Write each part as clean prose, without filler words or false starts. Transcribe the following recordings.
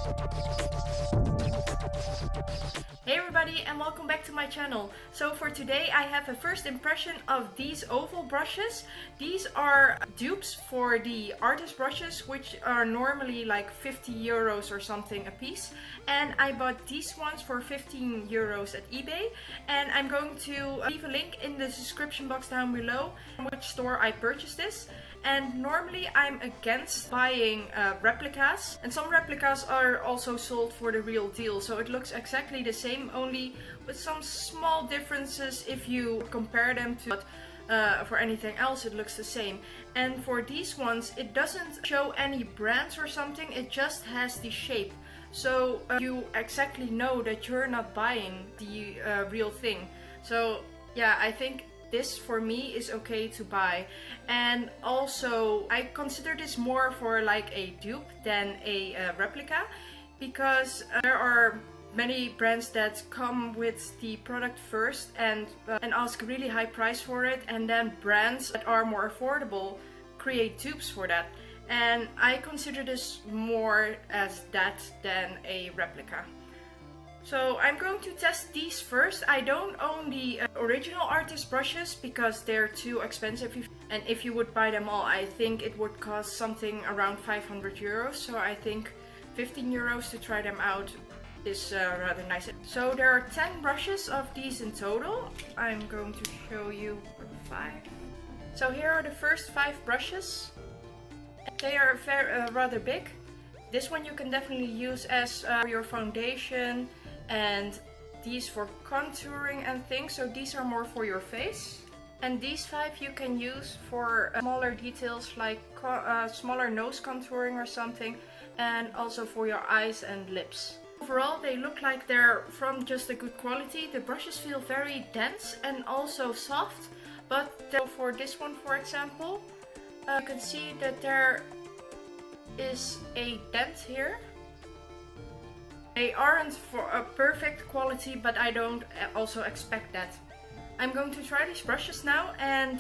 Hey everybody, and welcome back to my channel. So for today I have a first impression of these oval brushes. These are dupes for the artist brushes, which are normally like 50 euros or something a piece. And I bought these ones for 15 euros at eBay. And I'm going to leave a link in the description box down below which store I purchased this. And normally I'm against buying replicas, and some replicas are also sold for the real deal, so it looks exactly the same, only with some small differences if you compare them to, but for anything else it looks the same. And for these ones it doesn't show any brands or something, it just has the shape, so you exactly know that you're not buying the real thing. So yeah, I think this for me is okay to buy. And also I consider this more for like a dupe than a replica, because there are many brands that come with the product first and ask a really high price for it, and then brands that are more affordable create dupes for that. And I consider this more as that than a replica. So I'm going to test these first. I don't own the original artist brushes because they're too expensive, and if you would buy them all I think it would cost something around 500 euros. So I think 15 euros to try them out is rather nice. So there are 10 brushes of these in total. I'm going to show you 5. So here are the first 5 brushes. They are rather big. This one you can definitely use as your foundation, and these for contouring and things, so these are more for your face. And these 5 you can use for smaller details like smaller nose contouring or something, and also for your eyes and lips. Overall they look like they're from just a good quality. The brushes feel very dense and also soft, but for this one for example, you can see that there is a dent here. They aren't for a perfect quality, but I don't also expect that. I'm going to try these brushes now, and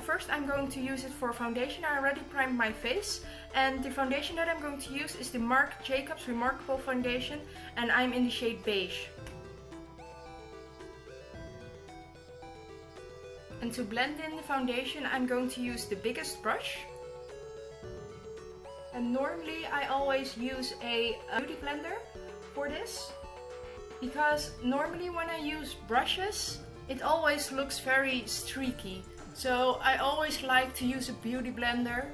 first I'm going to use it for foundation. I already primed my face, and the foundation that I'm going to use is the Marc Jacobs Remarkable Foundation, and I'm in the shade beige. And to blend in the foundation I'm going to use the biggest brush. And normally I always use a beauty blender for this, because normally when I use brushes it always looks very streaky, so I always like to use a beauty blender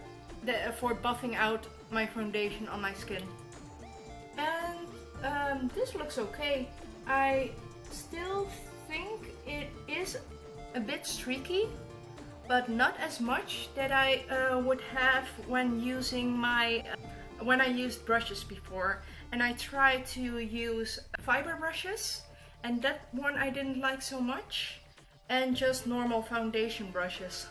for buffing out my foundation on my skin. And this looks okay. I still think it is a bit streaky, but not as much that I would have when using when I used brushes before. And I tried to use fiber brushes, and that one I didn't like so much, and just normal foundation brushes.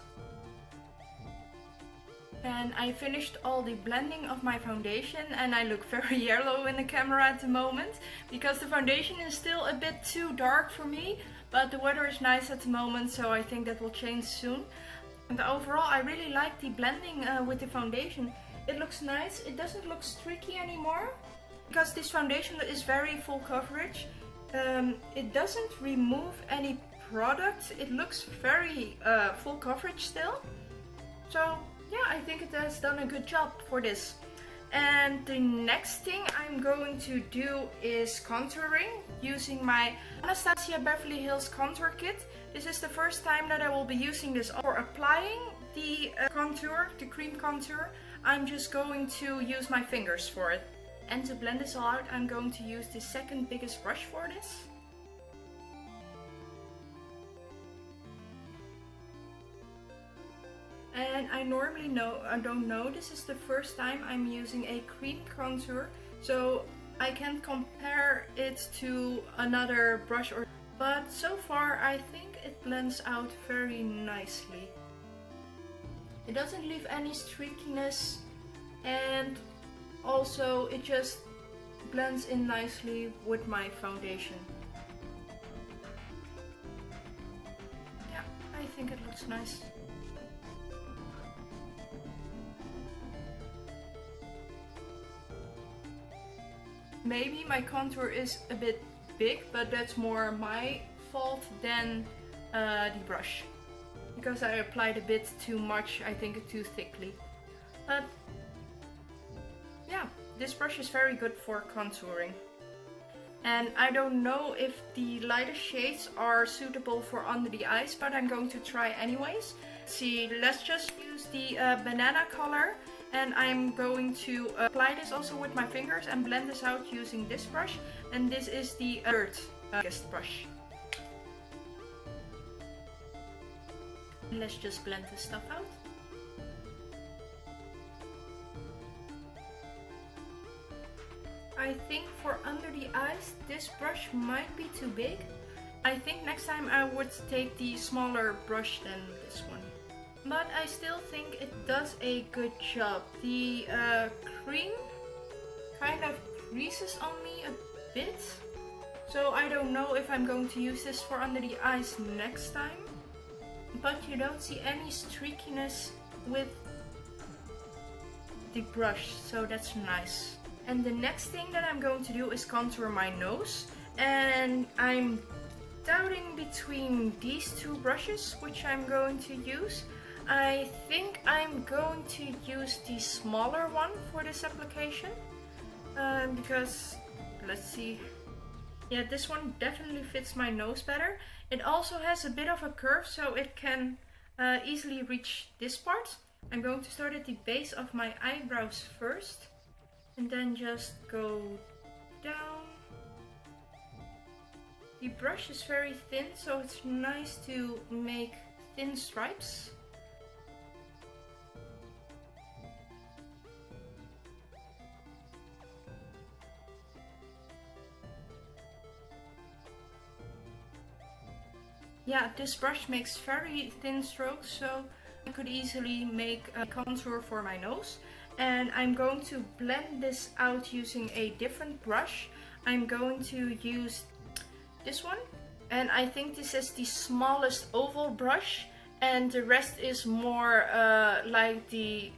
And I finished all the blending of my foundation, and I look very yellow in the camera at the moment because the foundation is still a bit too dark for me, but the weather is nice at the moment, so I think that will change soon. And overall I really like the blending with the foundation. It looks nice, it doesn't look streaky anymore, because this foundation is very full coverage. It doesn't remove any product, it looks very full coverage still. So yeah, I think it has done a good job for this. And the next thing I'm going to do is contouring using my Anastasia Beverly Hills contour kit. This is the first time that I will be using this. For applying the contour, the cream contour, I'm just going to use my fingers for it. And to blend this all out, I'm going to use the second biggest brush for this. And I normally don't know, this is the first time I'm using a cream contour, so I can't compare it to another brush, but so far I think it blends out very nicely. It doesn't leave any streakiness, and also it just blends in nicely with my foundation. Yeah, I think it looks nice. maybe my contour is a bit big, but that's more my fault than the brush. Because I applied a bit too much, I think too thickly. But yeah, this brush is very good for contouring. And I don't know if the lighter shades are suitable for under the eyes, but I'm going to try anyways. See, let's just use the banana color, and I'm going to apply this also with my fingers and blend this out using this brush. And this is the third biggest brush. Let's just blend this stuff out. I think for under the eyes, this brush might be too big. I think next time I would take the smaller brush than this one. But I still think it does a good job. The cream kind of creases on me a bit. So I don't know if I'm going to use this for under the eyes next time. But you don't see any streakiness with the brush, so that's nice. And the next thing that I'm going to do is contour my nose. And I'm doubting between these two brushes, which I'm going to use. I think I'm going to use the smaller one for this application. Because, let's see. Yeah, this one definitely fits my nose better. It also has a bit of a curve, so it can easily reach this part. I'm going to start at the base of my eyebrows first. And then just go down. The brush is very thin, so it's nice to make thin stripes. Yeah, this brush makes very thin strokes, so I could easily make a contour for my nose. And I'm going to blend this out using a different brush. I'm going to use this one. And I think this is the smallest oval brush. And the rest is more like the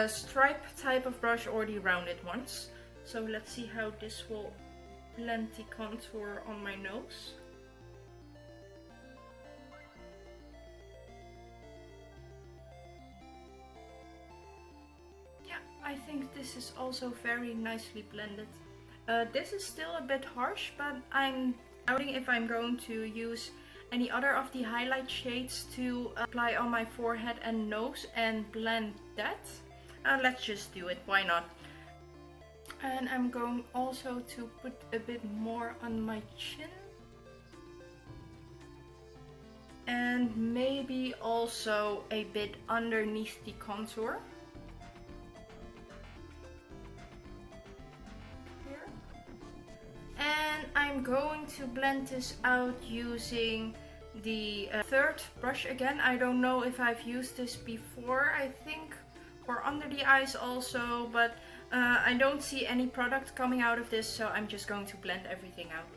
stripe type of brush or the rounded ones. So let's see how this will blend the contour on my nose. I think this is also very nicely blended. This is still a bit harsh, but I'm doubting if I'm going to use any other of the highlight shades to apply on my forehead and nose and blend that. Let's just do it, why not? And I'm going also to put a bit more on my chin. And maybe also a bit underneath the contour. And I'm going to blend this out using the third brush again. I don't know if I've used this before, I think for under the eyes also, but I don't see any product coming out of this, so I'm just going to blend everything out.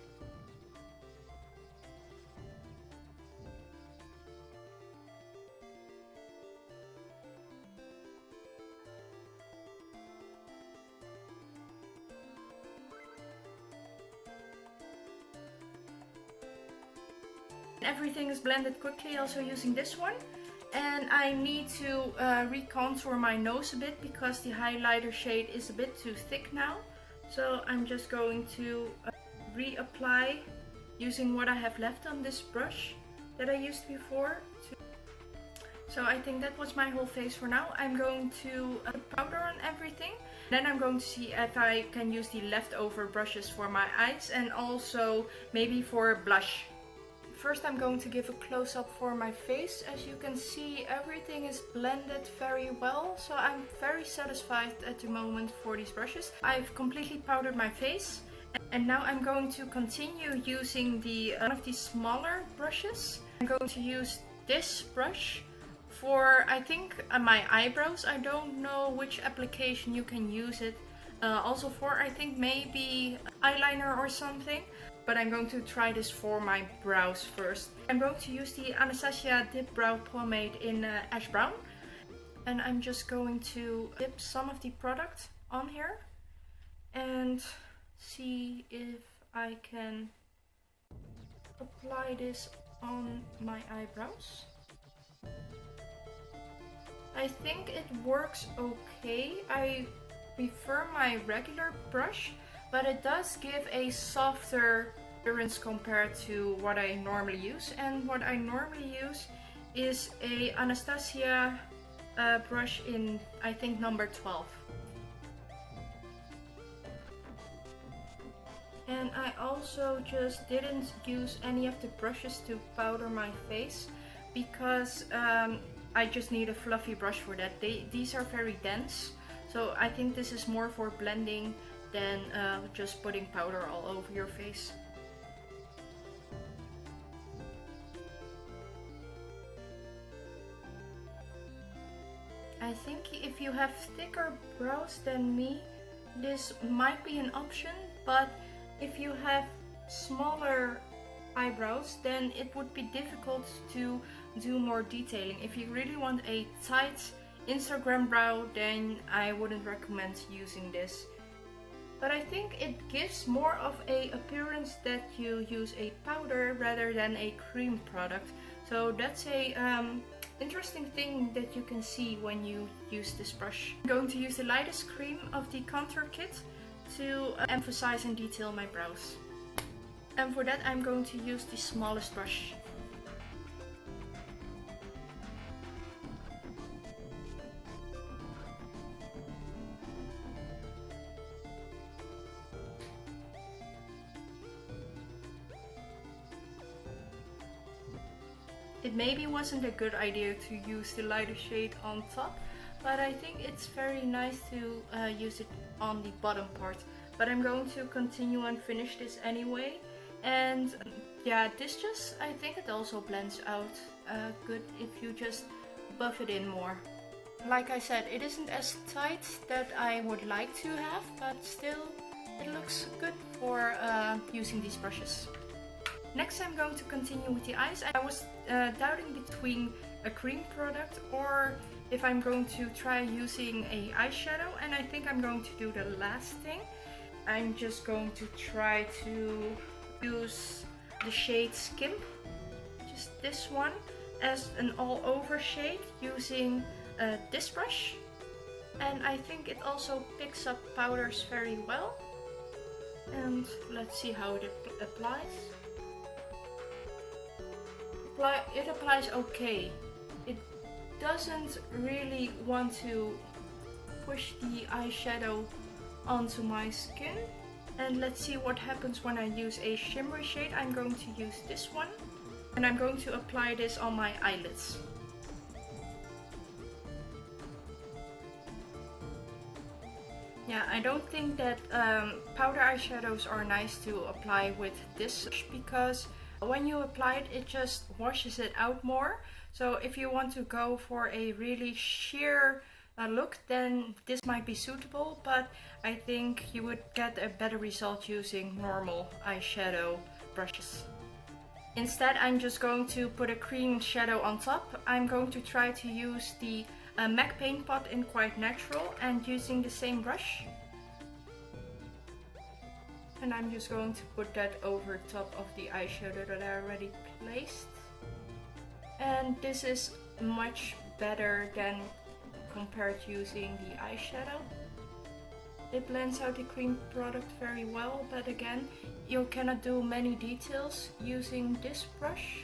Everything is blended quickly also using this one. And I need to recontour my nose a bit because the highlighter shade is a bit too thick now. So I'm just going to reapply using what I have left on this brush that I used before. So I think that was my whole face for now. I'm going to put powder on everything. Then I'm going to see if I can use the leftover brushes for my eyes and also maybe for blush. First I'm going to give a close-up for my face. As you can see, everything is blended very well, so I'm very satisfied at the moment for these brushes. I've completely powdered my face, and now I'm going to continue using one of these smaller brushes. I'm going to use this brush for, I think, my eyebrows. I don't know which application you can use it also for. I think maybe eyeliner or something. But I'm going to try this for my brows first. I'm going to use the Anastasia Dip Brow Pomade in Ash Brown. And I'm just going to dip some of the product on here. And see if I can apply this on my eyebrows. I think it works okay. I prefer my regular brush, but it does give a softer appearance compared to what I normally use. And what I normally use is a Anastasia brush in, I think, number 12. And I also just didn't use any of the brushes to powder my face because I just need a fluffy brush for that. These are very dense, so I think this is more for blending than just putting powder all over your face. I think if you have thicker brows than me, this might be an option, but if you have smaller eyebrows, then it would be difficult to do more detailing. If you really want a tight Instagram brow, then I wouldn't recommend using this. But I think it gives more of a appearance that you use a powder rather than a cream product. So that's a interesting thing that you can see when you use this brush. I'm going to use the lightest cream of the contour kit to emphasize and detail my brows. And for that I'm going to use the smallest brush. It maybe wasn't a good idea to use the lighter shade on top, but I think it's very nice to use it on the bottom part. But I'm going to continue and finish this anyway. And yeah, this just, I think it also blends out good if you just buff it in more. Like I said, it isn't as tight that I would like to have, but still it looks good for using these brushes. Next I'm going to continue with the eyes. I was doubting between a cream product or if I'm going to try using a eyeshadow, and I think I'm going to do the last thing. I'm just going to try to use the shade Skimp, just this one, as an all over shade using this brush. And I think it also picks up powders very well. And let's see how it applies. It applies okay. It doesn't really want to push the eyeshadow onto my skin. And let's see what happens when I use a shimmery shade. I'm going to use this one. And I'm going to apply this on my eyelids. Yeah, I don't think that powder eyeshadows are nice to apply with this because when you apply it, it just washes it out more. So if you want to go for a really sheer look, then this might be suitable, but I think you would get a better result using normal eyeshadow brushes. Instead, I'm just going to put a cream shadow on top. I'm going to try to use the MAC Paint Pot in Quite Natural and using the same brush. And I'm just going to put that over top of the eyeshadow that I already placed. And this is much better than compared to using the eyeshadow. It blends out the cream product very well, but again, you cannot do many details using this brush.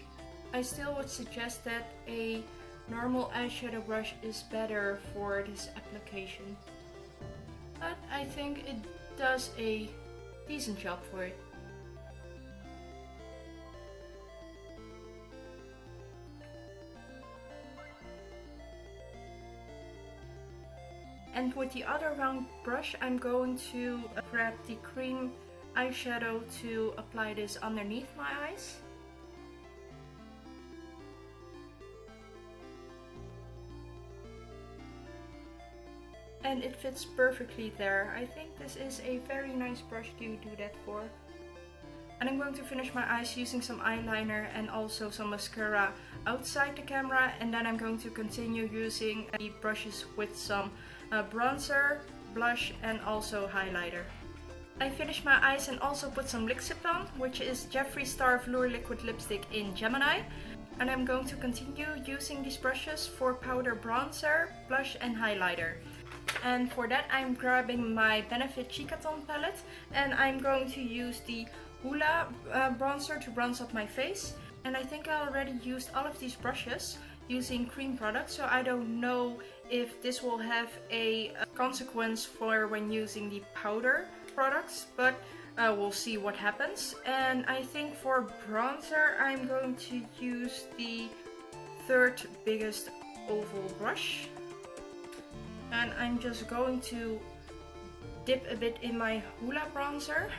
I still would suggest that a normal eyeshadow brush is better for this application. But I think it does a decent job for it. And with the other round brush, I'm going to grab the cream eyeshadow to apply this underneath my eyes. And it fits perfectly there. I think this is a very nice brush to do that for. And I'm going to finish my eyes using some eyeliner and also some mascara outside the camera. And then I'm going to continue using the brushes with some bronzer, blush and also highlighter. I finished my eyes and also put some lipstick on, which is Jeffree Star Velour Liquid Lipstick in Gemini. And I'm going to continue using these brushes for powder, bronzer, blush and highlighter. And for that I'm grabbing my Benefit Chicaton palette and I'm going to use the Hoola bronzer to bronze up my face. And I think I already used all of these brushes using cream products, so I don't know if this will have a consequence for when using the powder products, but we'll see what happens. And I think for bronzer I'm going to use the third biggest oval brush. And I'm just going to dip a bit in my Hoola bronzer.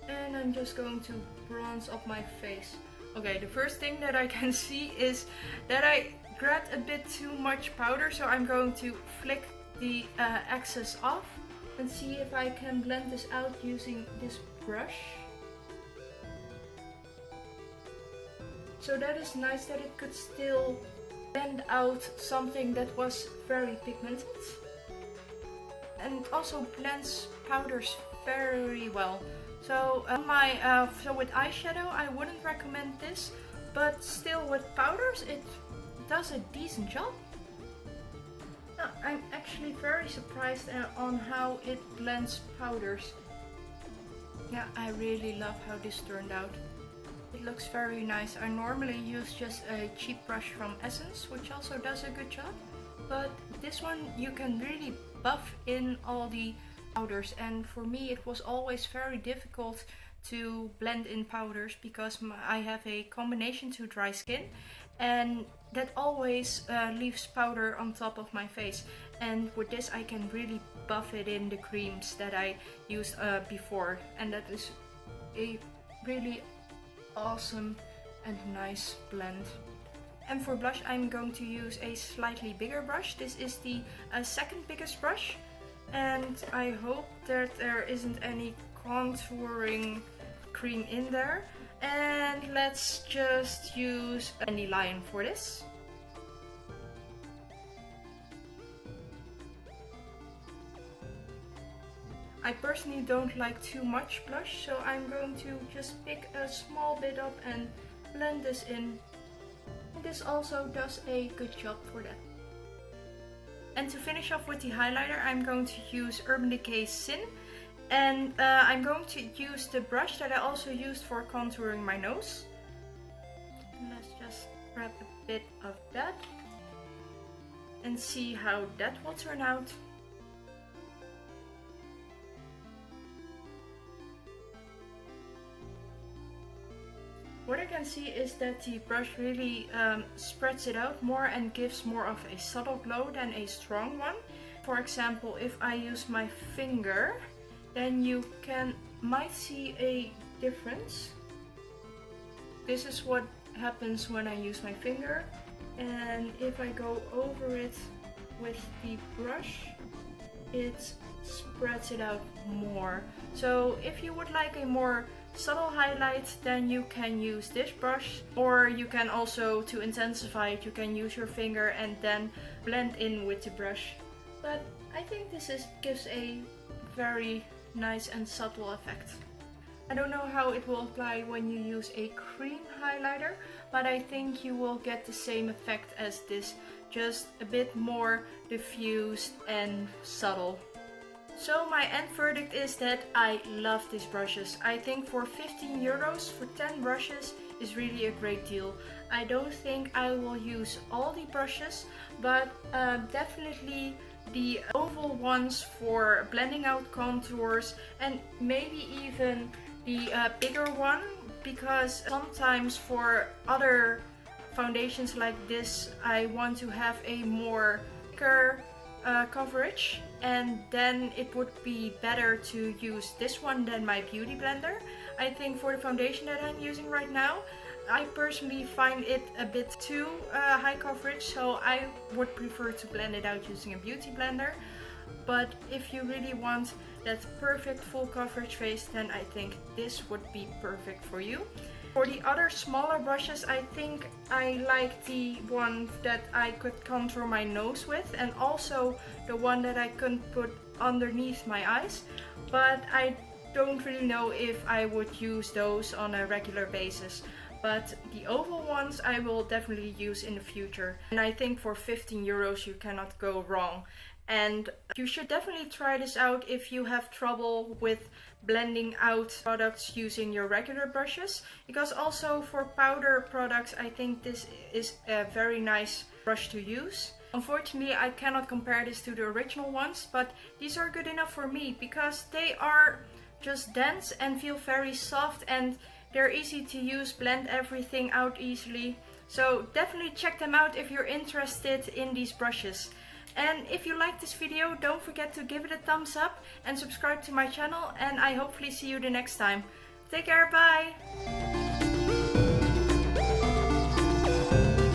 And I'm just going to bronze up my face. Okay, the first thing that I can see is that I grabbed a bit too much powder, so I'm going to flick the excess off and see if I can blend this out using this brush. So that is nice that it could still blend out something that was very pigmented. And also blends powders very well. So so with eyeshadow I wouldn't recommend this, but still with powders it does a decent job. I'm actually very surprised on how it blends powders. Yeah, I really love how this turned out. It looks very nice. I normally use just a cheap brush from Essence, which also does a good job. But this one you can really buff in all the powders, and for me it was always very difficult to blend in powders because I have a combination to dry skin and that always leaves powder on top of my face, and with this I can really buff it in the creams that I used before, and that is a really awesome and nice blend. And for blush I'm going to use a slightly bigger brush. This is the second biggest brush. And I hope that there isn't any contouring cream in there. And let's just use a Dandelion for this. I personally don't like too much blush, so I'm going to just pick a small bit up and blend this in. This also does a good job for that. And to finish off with the highlighter, I'm going to use Urban Decay Sin. And I'm going to use the brush that I also used for contouring my nose. Let's just grab a bit of that and see how that will turn out. What I can see is that the brush really spreads it out more and gives more of a subtle glow than a strong one. For example, if I use my finger, then you might see a difference. This is what happens when I use my finger, and if I go over it with the brush, it spreads it out more. So if you would like a more subtle highlight, then you can use this brush, or you can also, to intensify it, you can use your finger and then blend in with the brush. But I think this gives a very nice and subtle effect. I don't know how it will apply when you use a cream highlighter, but I think you will get the same effect as this, just a bit more diffused and subtle. So my end verdict is that I love these brushes. I think for 15 euros for 10 brushes is really a great deal. I don't think I will use all the brushes, but definitely the oval ones for blending out contours, and maybe even the bigger one, because sometimes for other foundations like this I want to have a more thicker coverage, and then it would be better to use this one than my beauty blender. I think for the foundation that I'm using right now, I personally find it a bit too high coverage, so I would prefer to blend it out using a beauty blender. But if you really want that perfect full coverage face, then I think this would be perfect for you. For the other smaller brushes, I think I like the one that I could contour my nose with, and also the one that I couldn't put underneath my eyes. But I don't really know if I would use those on a regular basis. But the oval ones I will definitely use in the future. And I think for 15 euros you cannot go wrong. And you should definitely try this out if you have trouble with blending out products using your regular brushes. Because also for powder products, I think this is a very nice brush to use. Unfortunately, I cannot compare this to the original ones, but these are good enough for me because they are just dense and feel very soft, and they're easy to use, blend everything out easily. So definitely check them out if you're interested in these brushes. And if you like this video, don't forget to give it a thumbs up and subscribe to my channel, and I hopefully see you the next time. Take care, bye!